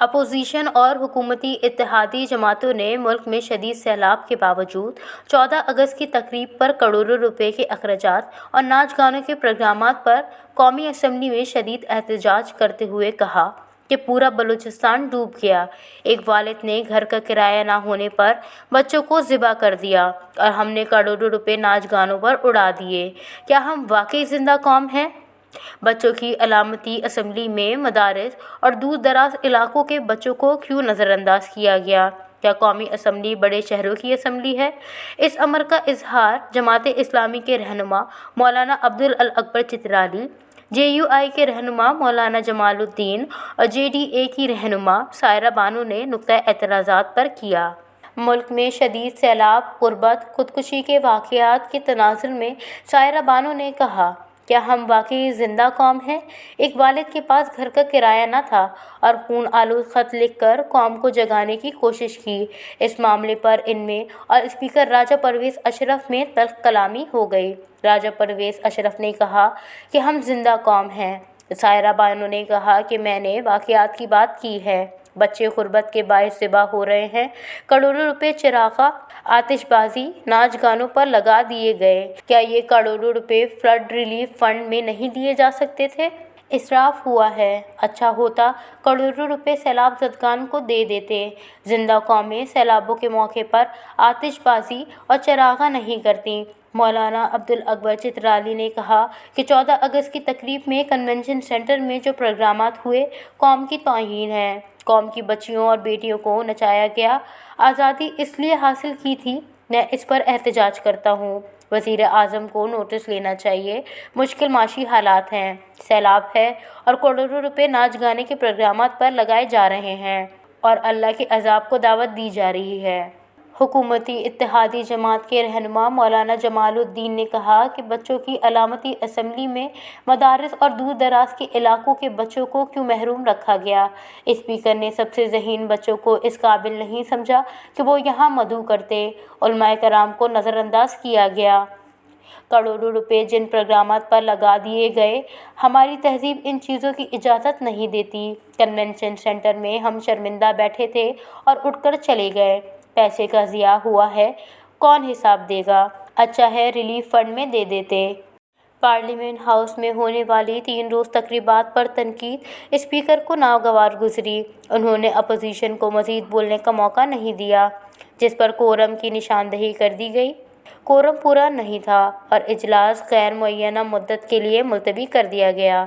Opposition اور حکومتی اتحادی جماعتوں نے ملک میں شدید سیلاب کے باوجود 14 اگست کی تقریب پر کروڑوں روپے کے اخراجات اور ناچ گانوں کے پروگرامات پر قومی اسمبلی میں شدید احتجاج کرتے ہوئے کہا کہ پورا بلوچستان ڈوب گیا۔ ایک والد نے گھر کا کرایہ نہ ہونے پر بچوں کو ذبح کر دیا اور ہم نے کروڑوں روپے ناچ گانوں پر اڑا دیے۔ کیا ہم واقعی زندہ قوم ہیں؟ بچوں کی علامتی اسمبلی میں مدارس اور دور دراز علاقوں کے بچوں کو کیوں نظر انداز کیا گیا؟ کیا قومی اسمبلی بڑے شہروں کی اسمبلی ہے؟ اس امر کا اظہار جماعت اسلامی کے رہنما مولانا عبدالاکبر چترالی، جے یو آئی کے رہنما مولانا جمال الدین اور جے ڈی اے کی رہنما سائرہ بانو نے نقطۂ اعتراضات پر کیا۔ ملک میں شدید سیلاب، غربت، خودکشی کے واقعات کے تناظر میں سائرہ بانو نے کہا، کیا ہم واقعی زندہ قوم ہیں؟ ایک والد کے پاس گھر کا کرایہ نہ تھا اور خون آلود خط لکھ کر قوم کو جگانے کی کوشش کی۔ اس معاملے پر ان میں اور اسپیکر راجہ پرویز اشرف میں تلخ کلامی ہو گئی۔ راجہ پرویز اشرف نے کہا کہ ہم زندہ قوم ہیں۔ سائرہ بانو نے کہا کہ میں نے واقعات کی بات کی ہے۔ بچے غربت کے باعث ذبح ہو رہے ہیں۔ کروڑوں روپے چراغاں، آتش بازی، ناچ گانوں پر لگا دیے گئے۔ کیا یہ کروڑوں روپے فلڈ ریلیف فنڈ میں نہیں دیے جا سکتے تھے؟ اسراف ہوا ہے۔ اچھا ہوتا کروڑوں روپے سیلاب زدگان کو دے دیتے۔ زندہ قومیں سیلابوں کے موقع پر آتش بازی اور چراغاں نہیں کرتیں۔ مولانا عبدالاکبر چترالی نے کہا کہ 14 اگست کی تقریب میں کنونشن سینٹر میں جو پروگرامات ہوئے قوم کی توہین ہے۔ قوم کی بچیوں اور بیٹیوں کو نچایا گیا۔ آزادی اس لیے حاصل کی تھی۔ میں اس پر احتجاج کرتا ہوں۔ وزیر اعظم کو نوٹس لینا چاہیے۔ مشکل معاشی حالات ہیں، سیلاب ہے اور کروڑوں روپے ناچ گانے کے پروگرامات پر لگائے جا رہے ہیں اور اللہ کے عذاب کو دعوت دی جا رہی ہے۔ حکومتی اتحادی جماعت کے رہنما مولانا جمال الدین نے کہا کہ بچوں کی علامتی اسمبلی میں مدارس اور دور دراز کے علاقوں کے بچوں کو کیوں محروم رکھا گیا۔ اسپیکر نے سب سے ذہین بچوں کو اس قابل نہیں سمجھا کہ وہ یہاں مدعو کرتے۔ علماء کرام کو نظر انداز کیا گیا۔ کروڑوں روپے جن پروگرامات پر لگا دیے گئے، ہماری تہذیب ان چیزوں کی اجازت نہیں دیتی۔ کنونشن سینٹر میں ہم شرمندہ بیٹھے تھے اور اٹھ کر چلے گئے۔ پیسے کا ضیاع ہوا ہے، کون حساب دے گا؟ اچھا ہے ریلیف فنڈ میں دے دیتے۔ پارلیمنٹ ہاؤس میں ہونے والی 3 روز تقریبات پر تنقید اسپیکر کو ناگوار گزری۔ انہوں نے اپوزیشن کو مزید بولنے کا موقع نہیں دیا، جس پر کورم کی نشاندہی کر دی گئی۔ کورم پورا نہیں تھا اور اجلاس غیر معینہ مدت کے لیے ملتوی کر دیا گیا۔